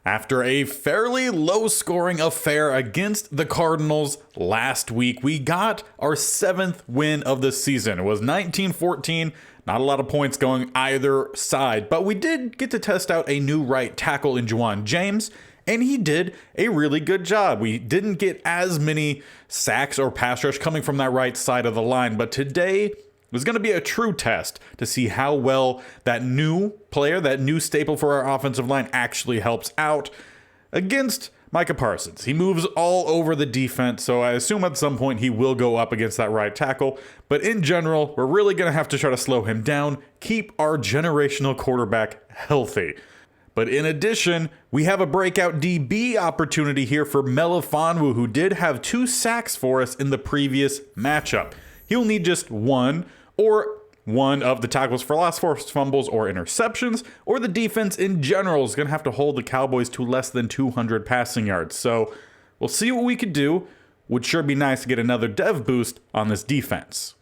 After a fairly low-scoring affair against the Cardinals last week, we got our 7th win of the season. It was 19-14, not a lot of points going either side, but we did get to test out a new right tackle in Juwan James, and he did a really good job. We didn't get as many sacks or pass rush coming from that right side of the line, but today was going to be a true test to see how well that new player, that new staple for our offensive line actually helps out against Micah Parsons. He moves all over the defense, so I assume at some point he will go up against that right tackle. But in general, we're really going to have to try to slow him down, keep our generational quarterback healthy. But in addition, we have a breakout DB opportunity here for Melifonwu, who did have 2 sacks for us in the previous matchup. He'll need just one of the tackles for loss, forced fumbles, or interceptions, or the defense in general is going to have to hold the Cowboys to less than 200 passing yards. So we'll see what we could do. Would sure be nice to get another dev boost on this defense.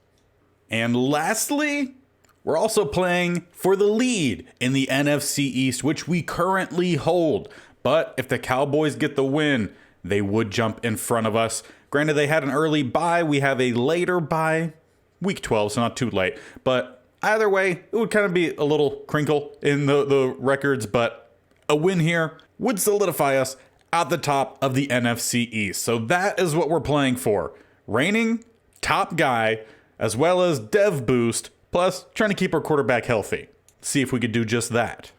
And lastly, we're also playing for the lead in the NFC East, which we currently hold. But if the Cowboys get the win, they would jump in front of us. Granted, they had an early bye. We have a later bye, week 12, so not too late. But either way, it would kind of be a little crinkle in the records, but a win here would solidify us at the top of the NFC East. So that is what we're playing for. Reigning top guy, as well as dev boost, plus trying to keep our quarterback healthy. See if we could do just that.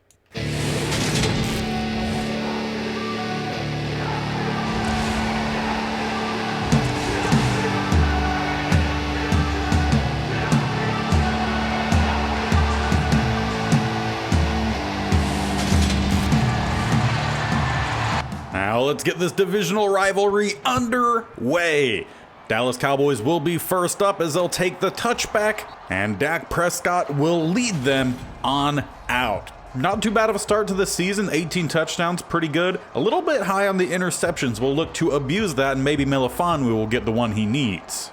Now let's get this divisional rivalry underway. Dallas Cowboys will be first up as they'll take the touchback, and Dak Prescott will lead them on out. Not too bad of a start to the season, 18 touchdowns, pretty good. A little bit high on the interceptions. We'll look to abuse that, and maybe Melifonwu will get the one he needs.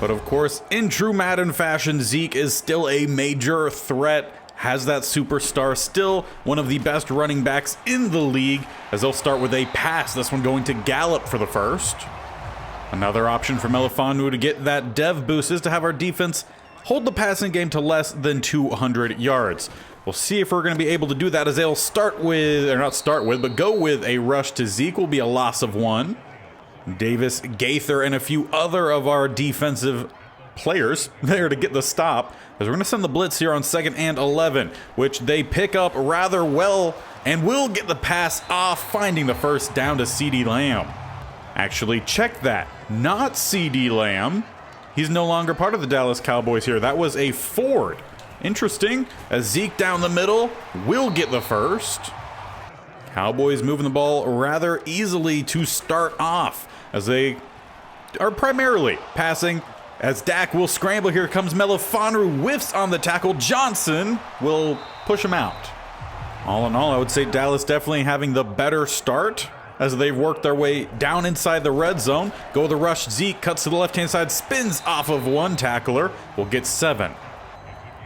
But of course, in true Madden fashion, Zeke is still a major threat. Has that superstar, still one of the best running backs in the league, as they'll start with a pass. This one going to Gallup for the first. Another option for Melifonwu to get that dev boost is to have our defense hold the passing game to less than 200 yards. We'll see if we're going to be able to do that, as they'll go with a rush to Zeke. Will be a loss of 1. Davis, Gaither, and a few other of our defensive players there to get the stop, as we're going to send the blitz here on 2nd and 11, which they pick up rather well and will get the pass off, finding the first down to CeeDee Lamb. Actually, check that. Not CeeDee Lamb. He's no longer part of the Dallas Cowboys here. That was a Ford. Interesting, as Zeke down the middle will get the first. Cowboys moving the ball rather easily to start off, as they are primarily passing, as Dak will scramble. Here comes Melifonwu, whiffs on the tackle. Johnson will push him out. All in all, I would say Dallas definitely having the better start, as they've worked their way down inside the red zone. Go the rush. Zeke cuts to the left-hand side, spins off of one tackler. We'll get 7.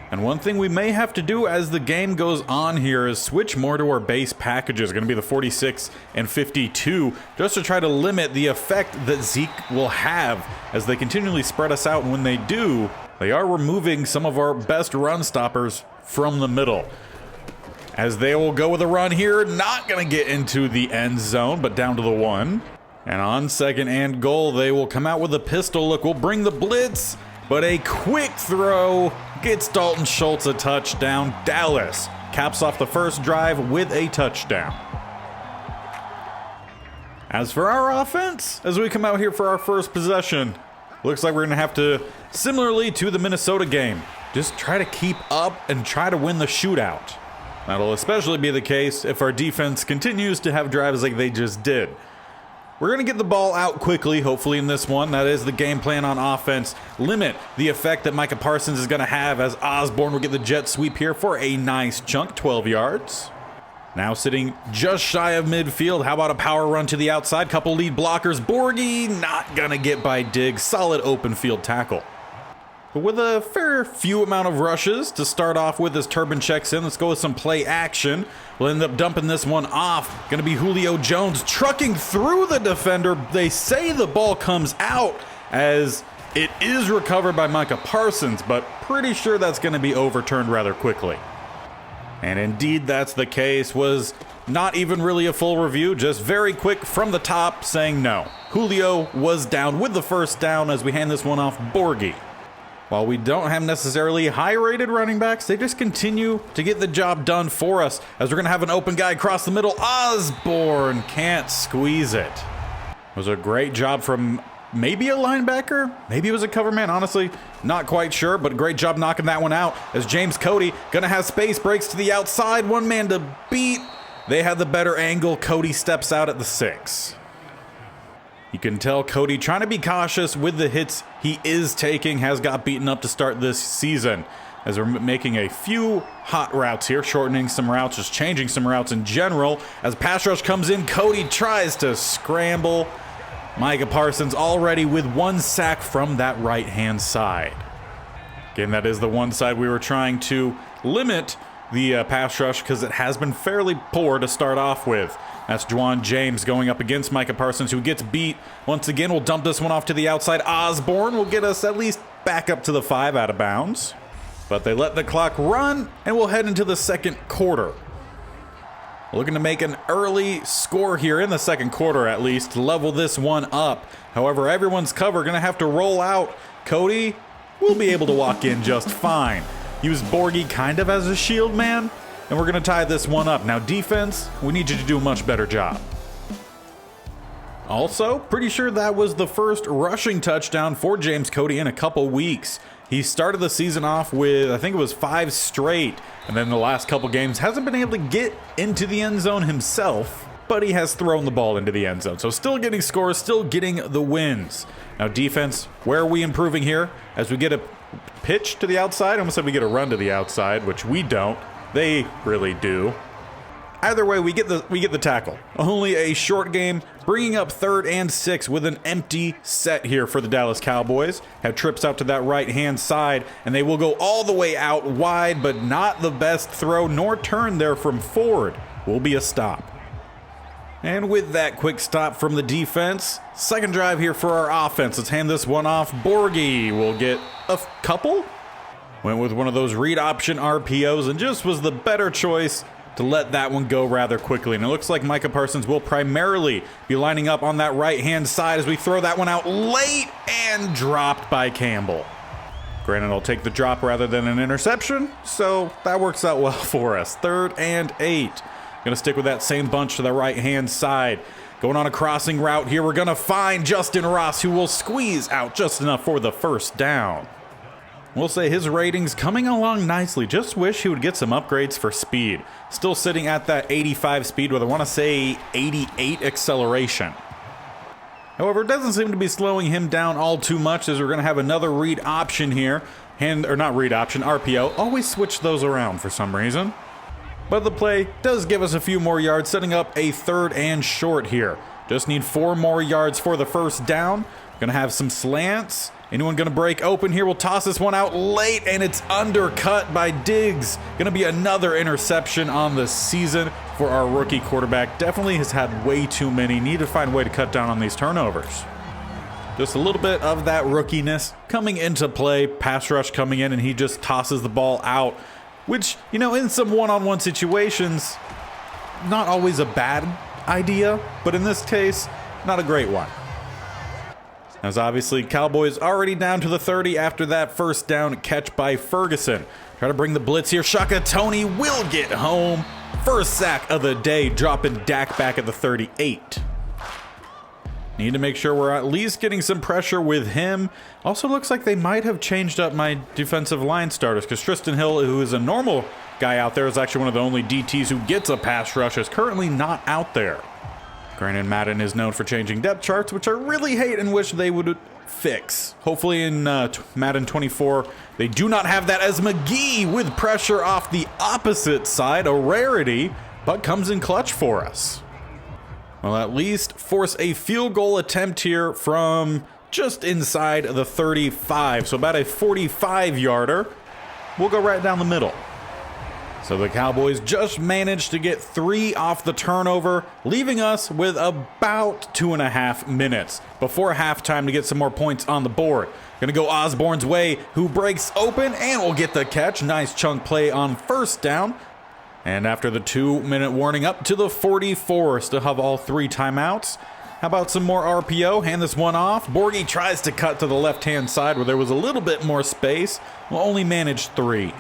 And one thing we may have to do as the game goes on here is switch more to our base packages. Going to be the 46 and 52, just to try to limit the effect that Zeke will have as they continually spread us out. And when they do, they are removing some of our best run stoppers from the middle. As they will go with a run here, not going to get into the end zone, but down to the 1. And on 2nd and goal, they will come out with a pistol look. We'll bring the blitz, but a quick throw gets Dalton Schultz a touchdown. Dallas caps off the first drive with a touchdown. As for our offense, as we come out here for our first possession, looks like we're going to have to, similarly to the Minnesota game, just try to keep up and try to win the shootout. That'll especially be the case if our defense continues to have drives like they just did. We're going to get the ball out quickly, hopefully in this one. That is the game plan on offense. Limit the effect that Micah Parsons is going to have, as Osborne will get the jet sweep here for a nice chunk, 12 yards. Now sitting just shy of midfield. How about a power run to the outside? Couple lead blockers. Borghi not going to get by Diggs. Solid open field tackle. But with a fair few amount of rushes to start off with as Turbin checks in, let's go with some play action. will end up dumping this one off. Gonna be Julio Jones trucking through the defender. They say the ball comes out as it is recovered by Micah Parsons, but pretty sure that's gonna be overturned rather quickly. And indeed that's the case. Was not even really a full review, just very quick from the top saying no. Julio was down with the first down as we hand this one off Borghi. While we don't have necessarily high-rated running backs, they just continue to get the job done for us as we're going to have an open guy across the middle. Osborne can't squeeze it. It was a great job from maybe a linebacker, maybe it was a cover man, honestly, not quite sure, but a great job knocking that one out as James Cody going to have space, breaks to the outside, one man to beat. They had the better angle. Cody steps out at the 6. You can tell Cody trying to be cautious with the hits he is taking, has got beaten up to start this season as we're making a few hot routes here, shortening some routes, just changing some routes in general. As pass rush comes in, Cody tries to scramble. Micah Parsons already with 1 sack from that right-hand side. Again, that is the one side we were trying to limit the pass rush because it has been fairly poor to start off with. That's Juwan James going up against Micah Parsons, who gets beat. Once again, we'll dump this one off to the outside. Osborne will get us at least back up to the 5 out of bounds. But they let the clock run, and we'll head into the second quarter. Looking to make an early score here in the second quarter, at least, to level this one up. However, everyone's cover going to have to roll out. Cody will be able to walk in just fine. Use Borghi kind of as a shield man, and we're going to tie this one up. Now, defense, we need you to do a much better job. Also, pretty sure that was the first rushing touchdown for James Cody in a couple weeks. He started the season off with, I think it was 5 straight, and then the last couple games hasn't been able to get into the end zone himself, but he has thrown the ball into the end zone. So still getting scores, still getting the wins. Now defense, where are we improving here? As we get a pitch to the outside, I almost said we get a run to the outside, which we don't. They really do. Either way, we get the tackle. Only a short game, bringing up 3rd and 6 with an empty set here for the Dallas Cowboys. Have trips out to that right-hand side, and they will go all the way out wide, but not the best throw nor turn there from Ford. Will be a stop. And with that quick stop from the defense, second drive here for our offense. Let's hand this one off. Borghi will get a couple. Went with one of those read option RPOs and just was the better choice to let that one go rather quickly. And it looks like Micah Parsons will primarily be lining up on that right-hand side as we throw that one out late and dropped by Campbell. Granted, I'll take the drop rather than an interception, so that works out well for us. 3rd and 8. Gonna stick with that same bunch to the right-hand side. Going on a crossing route here, we're gonna find Justin Ross, who will squeeze out just enough for the first down. We'll say his ratings coming along nicely. Just wish he would get some upgrades for speed. Still sitting at that 85 speed with, I want to say, 88 acceleration. However, it doesn't seem to be slowing him down all too much as we're going to have another read option here. Not read option, RPO. Always switch those around for some reason. But the play does give us a few more yards, setting up a 3rd and short here. Just need 4 more yards for the first down. Going to have some slants. Anyone going to break open here? We'll toss this one out late, and it's undercut by Diggs. Going to be another interception on the season for our rookie quarterback. Definitely has had way too many. Need to find a way to cut down on these turnovers. Just a little bit of that rookiness coming into play. Pass rush coming in, and he just tosses the ball out, which, you know, in some one-on-one situations, not always a bad idea, but in this case, not a great one. As obviously, Cowboys already down to the 30 after that first down catch by Ferguson. Try to bring the blitz here. Shaka Tony will get home. First sack of the day, dropping Dak back at the 38. Need to make sure we're at least getting some pressure with him. Also looks like they might have changed up my defensive line starters because Tristan Hill, who is a normal guy out there, is actually one of the only DTs who gets a pass rush, is currently not out there. Granted, Madden is known for changing depth charts, which I really hate and wish they would fix. Hopefully in Madden 24, they do not have that, as McGee with pressure off the opposite side, a rarity, but comes in clutch for us. Well, at least force a field goal attempt here from just inside the 35, so about a 45-yarder. We'll go right down the middle. So the Cowboys just managed to get 3 off the turnover, leaving us with about 2.5 minutes before halftime to get some more points on the board. Gonna go Osborne's way, who breaks open and will get the catch. Nice chunk play on first down. And after the 2-minute warning, up to the 44, still have all 3 timeouts. How about some more RPO? Hand this one off. Borghi tries to cut to the left-hand side where there was a little bit more space. Will only manage 3.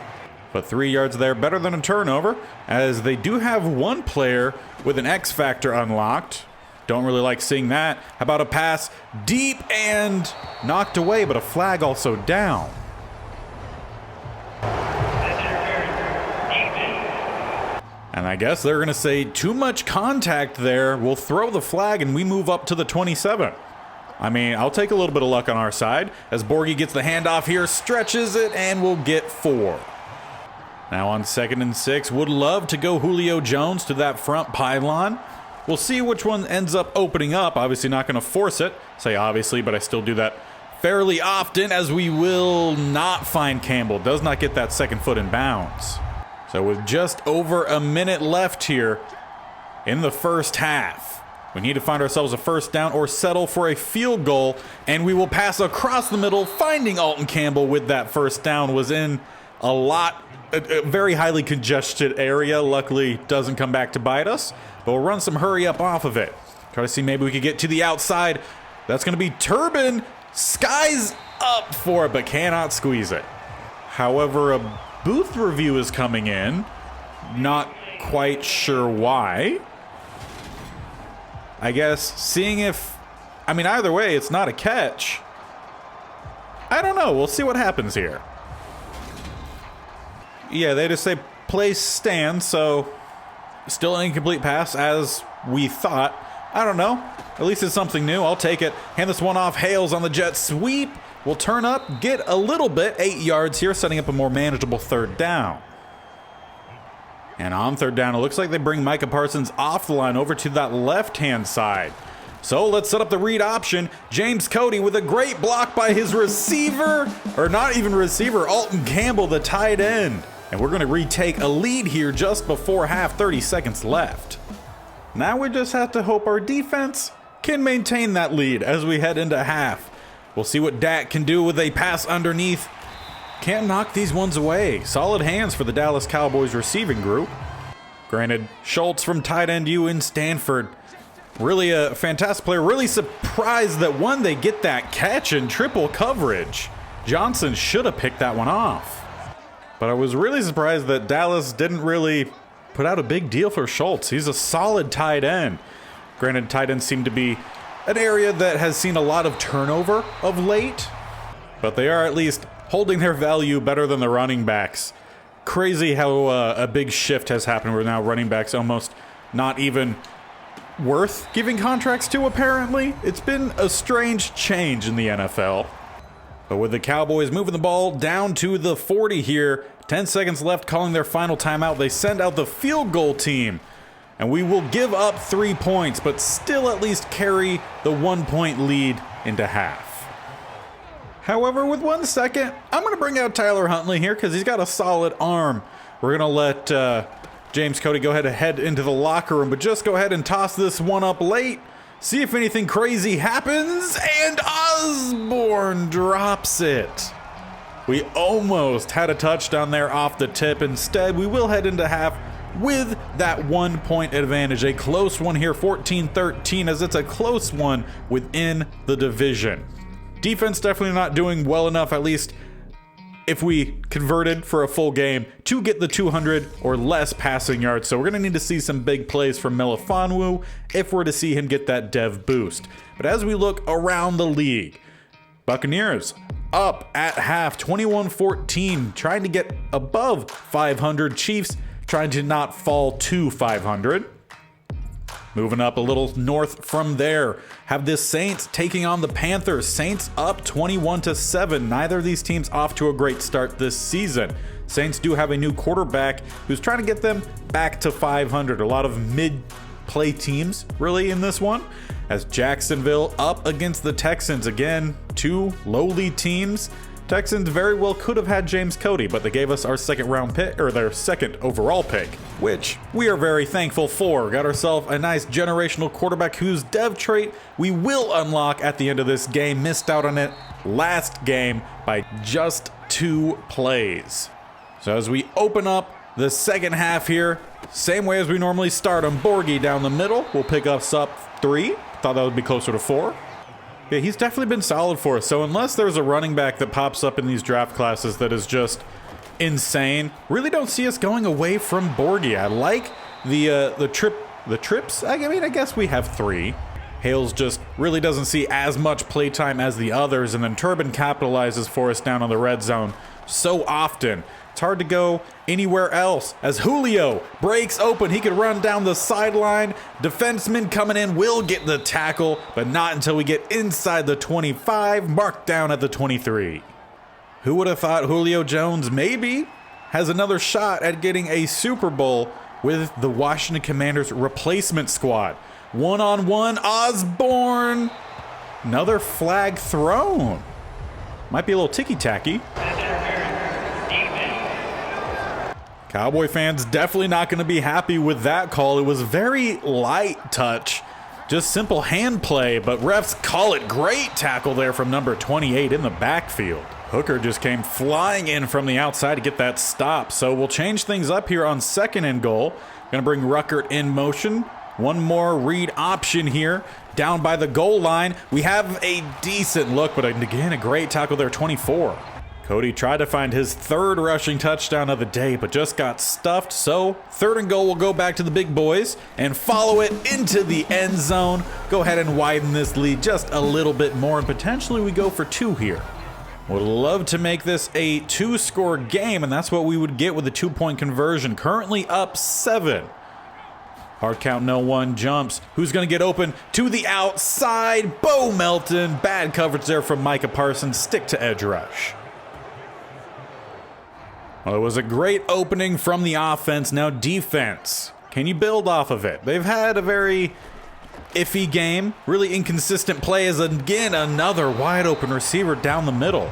But 3 yards there, better than a turnover, as they do have one player with an X factor unlocked. Don't really like seeing that. How about a pass deep and knocked away, but a flag also down. And I guess they're going to say too much contact there. We'll throw the flag and we move up to the 27. I mean, I'll take a little bit of luck on our side as Borghi gets the handoff here, stretches it, and we'll get 4. Now on 2nd and 6, would love to go Julio Jones to that front pylon. We'll see which one ends up opening up. Obviously not going to force it. Say obviously, but I still do that fairly often, as we will not find Campbell. Does not get that second foot in bounds. So with just over a minute left here in the first half, we need to find ourselves a first down or settle for a field goal, and we will pass across the middle. Finding Alton Campbell with that first down was in a very highly congested area. Luckily doesn't come back to bite us, but we'll run some hurry up off of it. Try to see maybe we could get to the outside. That's going to be Turbin. Skies up for it, but cannot squeeze it. However, a booth review is coming in. Not quite sure why. I guess seeing if, I mean, either way, it's not a catch. I don't know. We'll see what happens here. Yeah, they just say place stand, so still an incomplete pass as we thought. I don't know. At least it's something new. I'll take it. Hand this one off. Hales on the jet sweep. We'll turn up, get a little bit, 8 yards here, setting up a more manageable third down. And on third down, it looks like they bring Micah Parsons off the line over to that left-hand side. So let's set up the read option. James Cody with a great block by his receiver, or not even receiver, Alton Campbell, the tight end. And we're going to retake a lead here just before half, 30 seconds left. Now we just have to hope our defense can maintain that lead as we head into half. We'll see what Dak can do with a pass underneath. Can't knock these ones away. Solid hands for the Dallas Cowboys receiving group. Granted, Schultz from tight end U in Stanford. Really a fantastic player. Really surprised that, one, they get that catch in triple coverage. Johnson should have picked that one off. But I was really surprised that Dallas didn't really put out a big deal for Schultz. He's a solid tight end. Granted, tight ends seem to be an area that has seen a lot of turnover of late, but they are at least holding their value better than the running backs. Crazy how a big shift has happened where now running backs almost not even worth giving contracts to, apparently. It's been a strange change in the NFL. But with the Cowboys moving the ball down to the 40 here, 10 seconds left, calling their final timeout, they send out the field goal team. And we will give up 3 points, but still at least carry the 1-point lead into half. However, with 1 second, I'm going to bring out Tyler Huntley here because he's got a solid arm. We're going to let James Cody go ahead and head into the locker room, but just go ahead and toss this one up late. See if anything crazy happens, and Osborne drops it. We almost had a touchdown there off the tip. Instead, we will head into half with that 1-point advantage. A close one here, 14-13, as it's a close one within the division. Defense definitely not doing well enough, at least if we converted for a full game, to get the 200 or less passing yards. So we're going to need to see some big plays from Melifonwu if we're to see him get that dev boost. But as we look around the league, Buccaneers up at half, 21-14, trying to get above 500. Chiefs trying to not fall to 500. Moving up a little north from there, have the Saints taking on the Panthers. Saints up 21-7. Neither of these teams off to a great start this season. Saints do have a new quarterback who's trying to get them back to 500. A lot of mid-play teams really in this one. As Jacksonville up against the Texans. Again, 2 lowly teams. Texans very well could have had James Cody, but they gave us our second round pick, or their second overall pick, which we are very thankful for. Got ourselves a nice generational quarterback whose dev trait we will unlock at the end of this game. Missed out on it last game by just 2 plays. So as we open up the second half here, same way as we normally start them. Borgie down the middle will pick us up 3. Thought that would be closer to 4. Yeah, he's definitely been solid for us. So unless there's a running back that pops up in these draft classes that is just insane, really don't see us going away from Borgie. I like the trips. I mean, I guess we have 3. Hales just really doesn't see as much playtime as the others, and then Turbin capitalizes for us down on the red zone so often. It's hard to go anywhere else as Julio breaks open. He could run down the sideline. Defenseman coming in will get the tackle, but not until we get inside the 25, marked down at the 23. Who would have thought Julio Jones maybe has another shot at getting a Super Bowl with the Washington Commanders replacement squad? One-on-one, Osborne. Another flag thrown. Might be a little ticky-tacky. Cowboy fans definitely not going to be happy with that call. It was very light touch, just simple hand play, but refs call it. Great tackle there from number 28 in the backfield. Hooker just came flying in from the outside to get that stop. So we'll change things up here on 2nd and goal. Going to bring Ruckert in motion. One more read option here down by the goal line. We have a decent look, but again, a great tackle there, 24. Cody tried to find his 3rd rushing touchdown of the day, but just got stuffed. So 3rd and goal will go back to the big boys and follow it into the end zone. Go ahead and widen this lead just a little bit more, and potentially we go for 2 here. Would love to make this a 2-score game, and that's what we would get with a 2-point conversion. Currently up 7. Hard count, no one jumps. Who's going to get open to the outside? Bo Melton. Bad coverage there from Micah Parsons. Stick to edge rush. Well, it was a great opening from the offense. Now defense. Can you build off of it? They've had a very iffy game. Really inconsistent play as, again, another wide open receiver down the middle.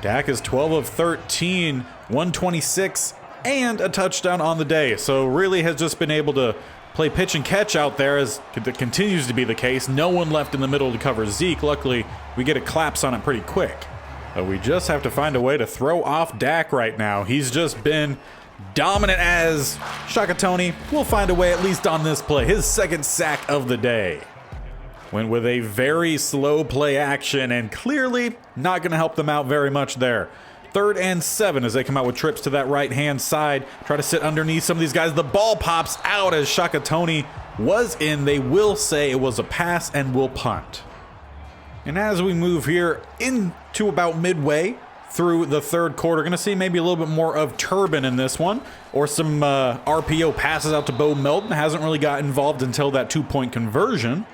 Dak is 12 of 13, 126, and a touchdown on the day. So really has just been able to play pitch and catch out there, as it continues to be the case. No one left in the middle to cover Zeke. Luckily, we get a collapse on it pretty quick. But we just have to find a way to throw off Dak right now. He's just been dominant as Shakatoni. We'll find a way at least on this play. His 2nd sack of the day. Went with a very slow play action and clearly not going to help them out very much there. 3rd and 7 as they come out with trips to that right-hand side. Try to sit underneath some of these guys. The ball pops out as Shakatoni was in. They will say it was a pass and will punt. And as we move here into about midway through the 3rd quarter, going to see maybe a little bit more of Turbin in this one, or some RPO passes out to Bo Melton. Hasn't really got involved until that 2-point conversion.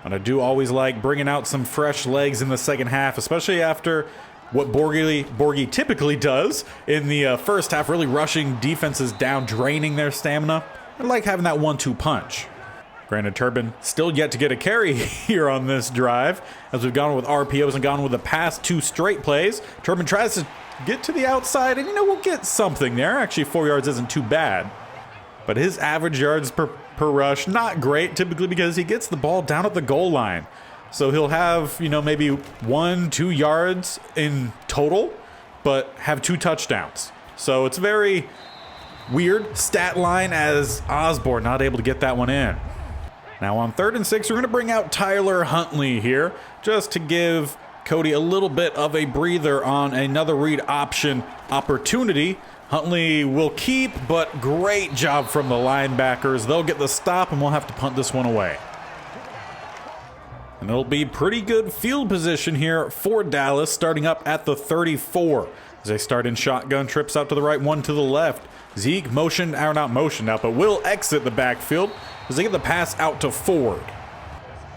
And I do always like bringing out some fresh legs in the second half, especially after what Borgie typically does in the first half, really rushing defenses down, draining their stamina. I like having that 1-2 punch. Granted, Turbin still yet to get a carry here on this drive, as we've gone with RPOs and gone with the past 2 straight plays. Turbin tries to get to the outside, and we'll get something there. Actually, 4 yards isn't too bad. But his average yards per rush, not great, typically because he gets the ball down at the goal line. So he'll have, maybe 1-2 yards in total, but have 2 touchdowns. So it's very weird stat line as Osborne not able to get that one in. Now on 3rd and 6, we're going to bring out Tyler Huntley here just to give Cody a little bit of a breather on another read option opportunity. Huntley will keep, but great job from the linebackers. They'll get the stop, and we'll have to punt this one away. And it'll be pretty good field position here for Dallas, starting up at the 34. As they start in shotgun, trips out to the right, one to the left. Zeke motioned, or not motioned out, but will exit the backfield as they get the pass out to Ford.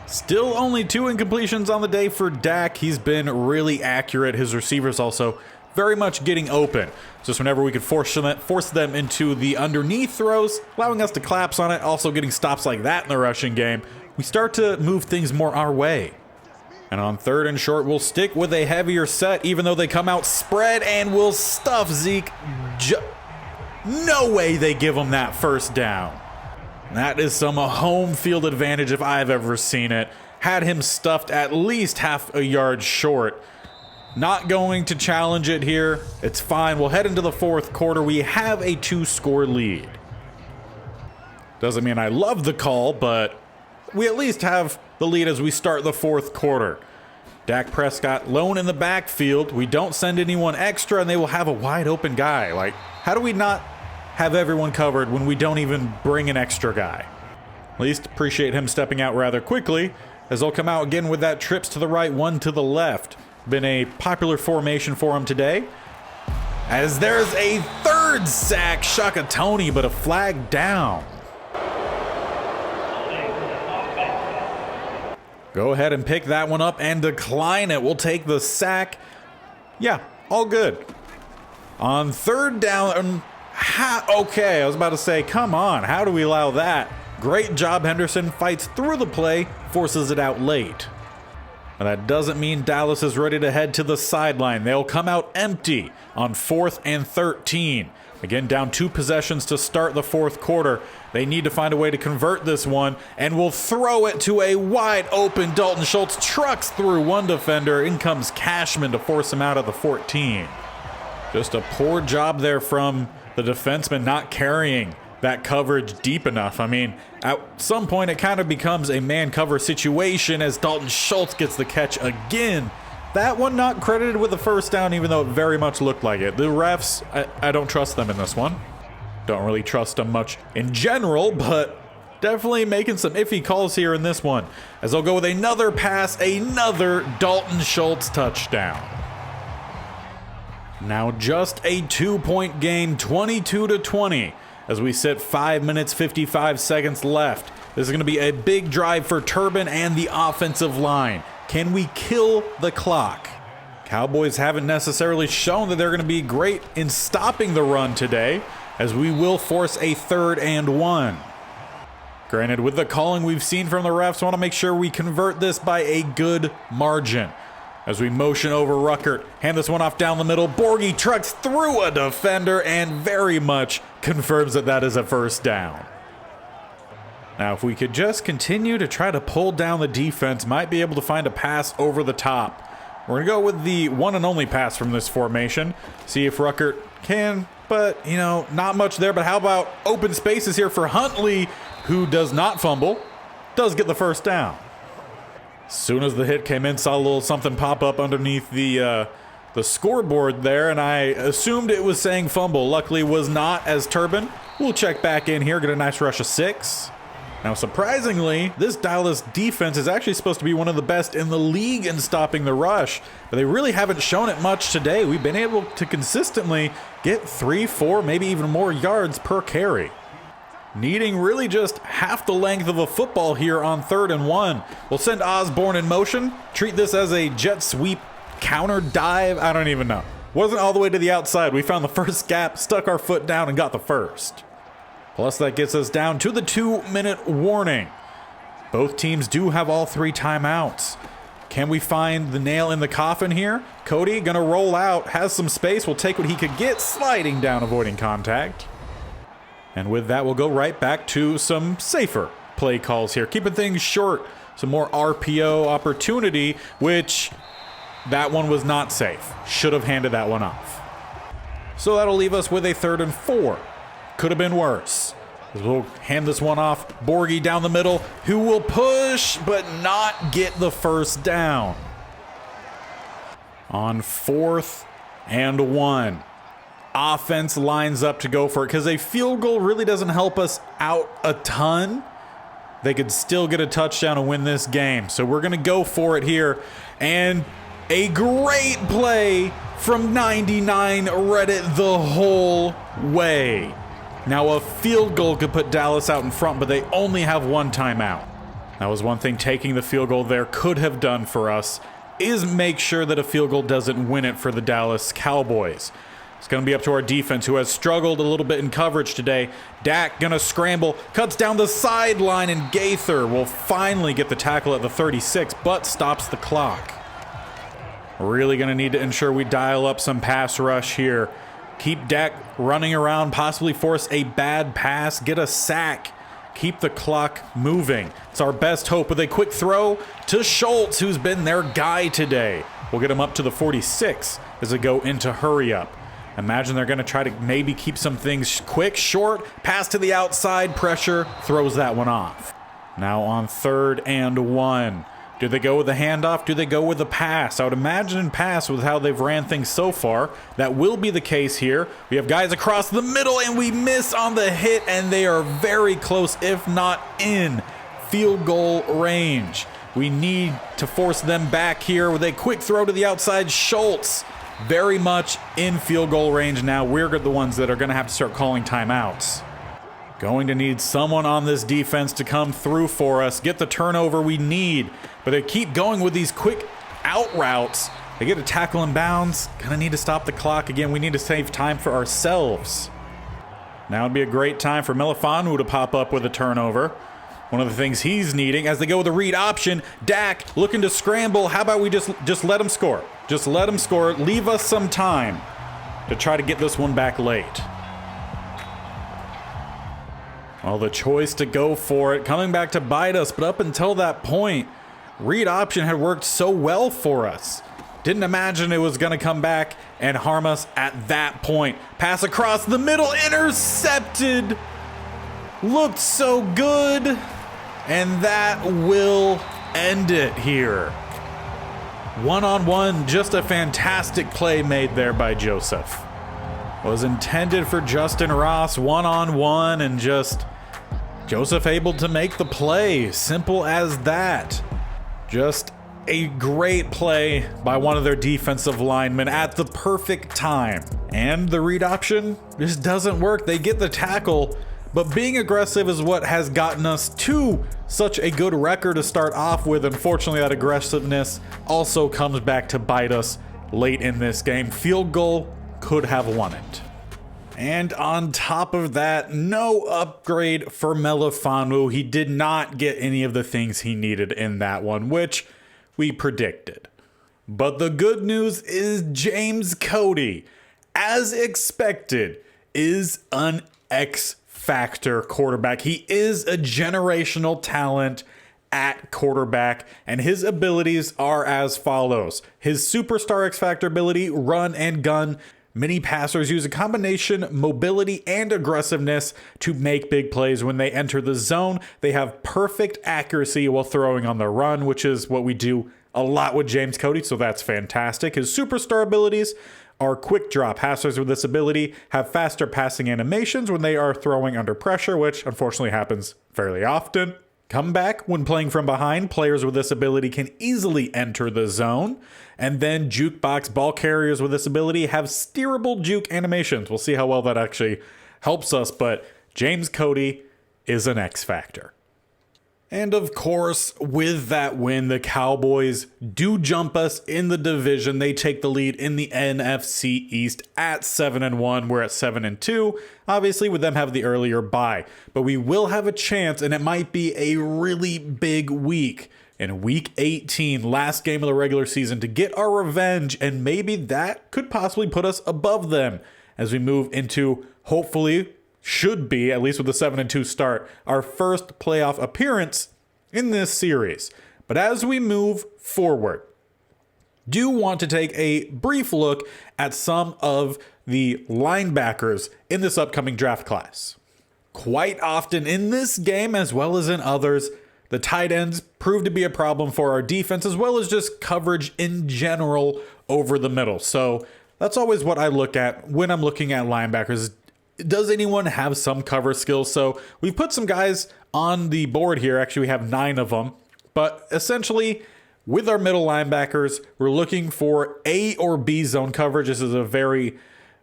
Still only 2 incompletions on the day for Dak. He's been really accurate. His receivers also very much getting open. Just whenever we could force them into the underneath throws, allowing us to collapse on it, also getting stops like that in the rushing game, we start to move things more our way. And on 3rd and short, we'll stick with a heavier set, even though they come out spread, and will stuff Zeke. No way they give him that first down. That is some home field advantage if I've ever seen it. Had him stuffed at least half a yard short. Not going to challenge it here. It's fine. We'll head into the 4th quarter. We have a 2-score lead. Doesn't mean I love the call, but we at least have the lead as we start the 4th quarter. Dak Prescott lone in the backfield. We don't send anyone extra, and they will have a wide open guy. Like, how do we not have everyone covered when we don't even bring an extra guy? At least appreciate him stepping out rather quickly, as they'll come out again with that trips to the right, one to the left. Been a popular formation for him today. As there's a 3rd sack, Shakatoni, but a flag down. Go ahead and pick that one up and decline it. We'll take the sack. Yeah, all good. On 3rd down, okay, I was about to say, come on, how do we allow that? Great job, Henderson fights through the play, forces it out late. But that doesn't mean Dallas is ready to head to the sideline. They'll come out empty on 4th and 13. Again, down 2 possessions to start the 4th quarter. They need to find a way to convert this one, and will throw it to a wide open Dalton Schultz. Trucks through one defender. In comes Cashman to force him out of the 14. Just a poor job there from the defenseman, not carrying that coverage deep enough. I mean, at some point it kind of becomes a man cover situation as Dalton Schultz gets the catch again. That one not credited with the first down, even though it very much looked like it. The refs, I don't trust them in this one. Don't really trust them much in general, but definitely making some iffy calls here in this one. As they'll go with another pass, another Dalton Schultz touchdown. Now just a 2-point game, 22-20. As we sit 5 minutes, 55 seconds left. This is going to be a big drive for Turbin and the offensive line. Can we kill the clock? Cowboys haven't necessarily shown that they're going to be great in stopping the run today, as we will force a 3rd and 1. Granted, with the calling we've seen from the refs, I want to make sure we convert this by a good margin. As we motion over Ruckert, hand this one off down the middle. Borghi trucks through a defender and very much confirms that that is a first down. Now, if we could just continue to try to pull down the defense, might be able to find a pass over the top. We're going to go with the one and only pass from this formation. See if Ruckert can, but, you know, not much there. But how about open spaces here for Huntley, who does not fumble, does get the first down. As soon as the hit came in, saw a little something pop up underneath the scoreboard there, and I assumed it was saying fumble. Luckily was not, as Turbin will check back in here, get a nice rush of 6. Now, surprisingly, this Dallas defense is actually supposed to be one of the best in the league in stopping the rush, but they really haven't shown it much today. We've been able to consistently get 3, 4, maybe even more yards per carry. Needing really just half the length of a football here on 3rd and 1. We'll send Osborne in motion, treat this as a jet sweep counter dive. I don't even know. Wasn't all the way to the outside. We found the first gap, stuck our foot down, and got the first. Plus, that gets us down to the 2-minute warning. Both teams do have all 3 timeouts. Can we find the nail in the coffin here? Cody gonna roll out, has some space, will take what he could get, sliding down, avoiding contact. And with that, we'll go right back to some safer play calls here, keeping things short. Some more RPO opportunity, which that one was not safe. Should have handed that one off. So that'll leave us with a 3rd and 4. Could have been worse. We'll hand this one off. Borghi down the middle, who will push but not get the first down. On 4th and 1. Offense lines up to go for it because a field goal really doesn't help us out a ton. They could still get a touchdown and win this game. So we're going to go for it here. And a great play from 99 read it the whole way. Now, a field goal could put Dallas out in front, but they only have 1 timeout. That was one thing taking the field goal there could have done for us, is make sure that a field goal doesn't win it for the Dallas Cowboys. It's going to be up to our defense, who has struggled a little bit in coverage today. Dak going to scramble, cuts down the sideline, and Gaither will finally get the tackle at the 36, but stops the clock. We're really going to need to ensure we dial up some pass rush here. Keep Dak running around, possibly force a bad pass, get a sack. Keep the clock moving. It's our best hope with a quick throw to Schultz, who's been their guy today. We'll get him up to the 46 as they go into hurry up. Imagine they're going to try to maybe keep some things quick, short, pass to the outside, pressure, throws that one off. Now on 3rd and 1. Do they go with the handoff? Do they go with the pass? I would imagine pass with how they've ran things so far. That will be the case here. We have guys across the middle, and we miss on the hit, and they are very close, if not in field goal range. We need to force them back here with a quick throw to the outside. Schultz, very much in field goal range now. We're the ones that are going to have to start calling timeouts. Going to need someone on this defense to come through for us, get the turnover we need. But they keep going with these quick out routes. They get a tackle in bounds. Gonna need to stop the clock again. We need to save time for ourselves. Now would be a great time for Melifonwu to pop up with a turnover. One of the things he's needing as they go with the read option. Dak looking to scramble. How about we just let him score? Just let him score. Leave us some time to try to get this one back late. Well, the choice to go for it coming back to bite us, but up until that point, read option had worked so well for us. Didn't imagine it was going to come back and harm us at that point. Pass across the middle, intercepted. Looked so good, and that will end it here. One-on-one, just a fantastic play made there by Joseph. Was intended for Justin Ross, one-on-one, and just Joseph able to make the play. Simple as that. Just a great play by one of their defensive linemen at the perfect time. And the read option just doesn't work. They get the tackle, but being aggressive is what has gotten us to such a good record to start off with. Unfortunately, that aggressiveness also comes back to bite us late in this game. Field goal could have won it. And on top of that, no upgrade for Melifonwu. He did not get any of the things he needed in that one, which we predicted. But the good news is James Cody, as expected, is an X-Factor quarterback. He is a generational talent at quarterback, and his abilities are as follows. His superstar X-Factor ability, run and gun. Many passers use a combination mobility and aggressiveness to make big plays when they enter the zone. They have perfect accuracy while throwing on the run, which is what we do a lot with James Cody, so that's fantastic. His superstar abilities are quick drop. Passers with this ability have faster passing animations when they are throwing under pressure, which unfortunately happens fairly often. Comeback, when playing from behind, players with this ability can easily enter the zone. And then jukebox ball carriers with this ability have steerable juke animations. We'll see how well that actually helps us, but James Cody is an X factor. And of course, with that win, the Cowboys do jump us in the division. They take the lead in the NFC East at 7-1. We're at 7-2. Obviously, with them have the earlier bye. But we will have a chance, and it might be a really big week in Week 18, last game of the regular season, to get our revenge. And maybe that could possibly put us above them as we move into, hopefully, should be, at least with the 7-2 start, our first playoff appearance in this series. But as we move forward, do want to take a brief look at some of the linebackers in this upcoming draft class. Quite often in this game, as well as in others, the tight ends prove to be a problem for our defense, as well as just coverage in general over the middle. So that's always what I look at when I'm looking at linebackers. Does anyone have some cover skills? So we've put some guys on the board here. Actually, we have 9 of them. But essentially, with our middle linebackers, we're looking for A or B zone coverage. This is a very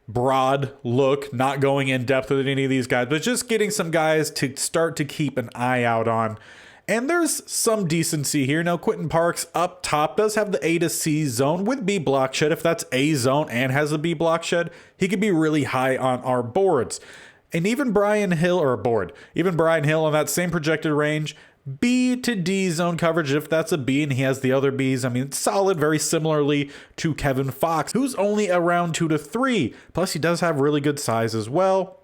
broad look, not going in depth with any of these guys, but just getting some guys to start to keep an eye out on. And there's some decency here. Now, Quentin Parks up top does have the A to C zone with B block shed. If that's A zone and has a B block shed, he could be really high on our boards. And even Brian Hill on that same projected range, B to D zone coverage, if that's a B and he has the other Bs, I mean, it's solid, very similarly to Kevin Fox, who's only around 2 to 3. Plus, he does have really good size as well.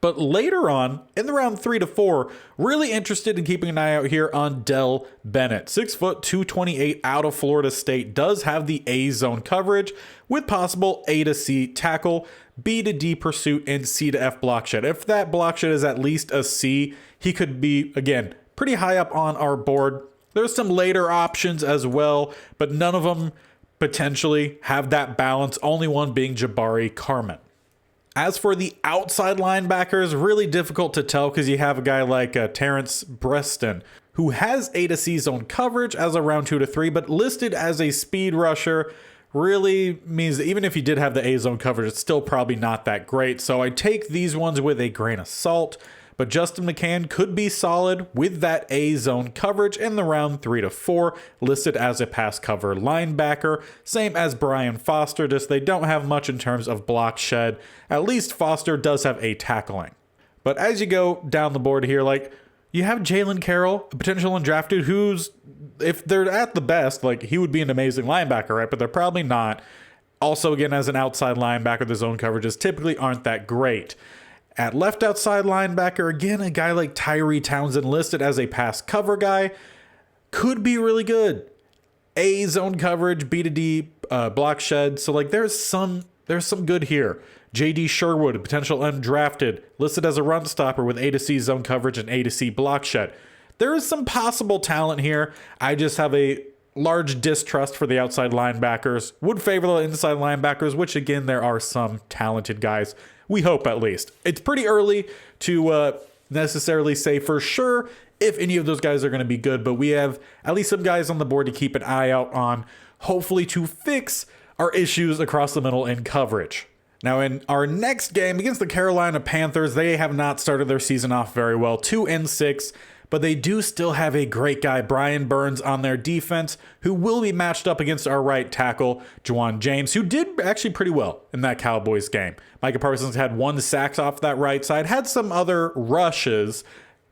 But later on, in the round 3 to 4, really interested in keeping an eye out here on Del Bennett. 6 foot, 228 out of Florida State, does have the A zone coverage with possible A to C tackle, B to D pursuit, and C to F block shed. If that block shed is at least a C, he could be, again, pretty high up on our board. There's some later options as well, but none of them potentially have that balance, only one being Jabari Carmen. As for the outside linebackers, really difficult to tell because you have a guy like Terrence Breston, who has A to C zone coverage as around 2 to 3, but listed as a speed rusher really means that even if he did have the A zone coverage, it's still probably not that great. So I take these ones with a grain of salt. But Justin McCann could be solid with that A zone coverage in the round 3 to 4, listed as a pass cover linebacker. Same as Brian Foster, just they don't have much in terms of block shed. At least Foster does have a tackling. But as you go down the board here, like you have Jalen Carroll, a potential undrafted, who's, if they're at the best, like he would be an amazing linebacker, right? But they're probably not. Also, again, as an outside linebacker, the zone coverages typically aren't that great. At left outside linebacker, again, a guy like Tyree Townsend listed as a pass cover guy could be really good. A zone coverage, B to D block shed. So like there's some good here. JD Sherwood, potential undrafted, listed as a run stopper with A to C zone coverage and A to C block shed. There is some possible talent here. I just have a large distrust for the outside linebackers. Would favor the inside linebackers, which again, there are some talented guys. We hope, at least. It's pretty early to necessarily say for sure if any of those guys are going to be good, but we have at least some guys on the board to keep an eye out on, hopefully to fix our issues across the middle in coverage. Now, in our next game against the Carolina Panthers, they have not started their season off very well, 2-6, but they do still have a great guy, Brian Burns, on their defense, who will be matched up against our right tackle, Juwan James, who did actually pretty well in that Cowboys game. Micah Parsons had 1 sack off that right side, had some other rushes,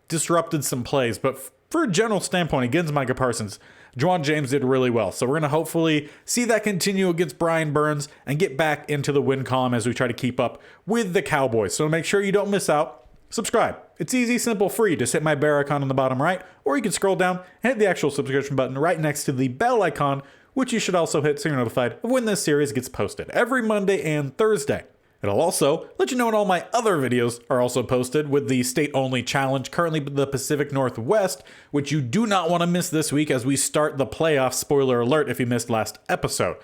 disrupted some plays, but for a general standpoint against Micah Parsons, Juwan James did really well. So we're going to hopefully see that continue against Brian Burns and get back into the win column as we try to keep up with the Cowboys. So make sure you don't miss out. Subscribe. It's easy, simple, free. Just hit my bear icon on the bottom right, or you can scroll down and hit the actual subscription button right next to the bell icon, which you should also hit so you're notified of when this series gets posted every Monday and Thursday. It'll also let you know when all my other videos are also posted, with the state-only challenge, currently the Pacific Northwest, which you do not want to miss this week as we start the playoffs. Spoiler alert if you missed last episode.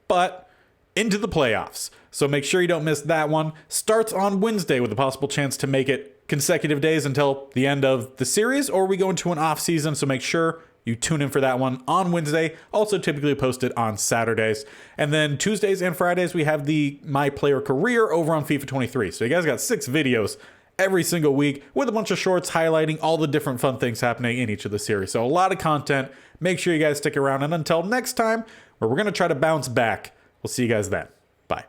But into the playoffs. So make sure you don't miss that one. Starts on Wednesday with a possible chance to make it consecutive days until the end of the series, or we go into an off season. So make sure you tune in for that one on Wednesday. Also typically posted on Saturdays. And then Tuesdays and Fridays, we have the My Player Career over on FIFA 23. So you guys got 6 videos every single week with a bunch of shorts highlighting all the different fun things happening in each of the series. So a lot of content. Make sure you guys stick around. And until next time, where we're going to try to bounce back, we'll see you guys then. Bye.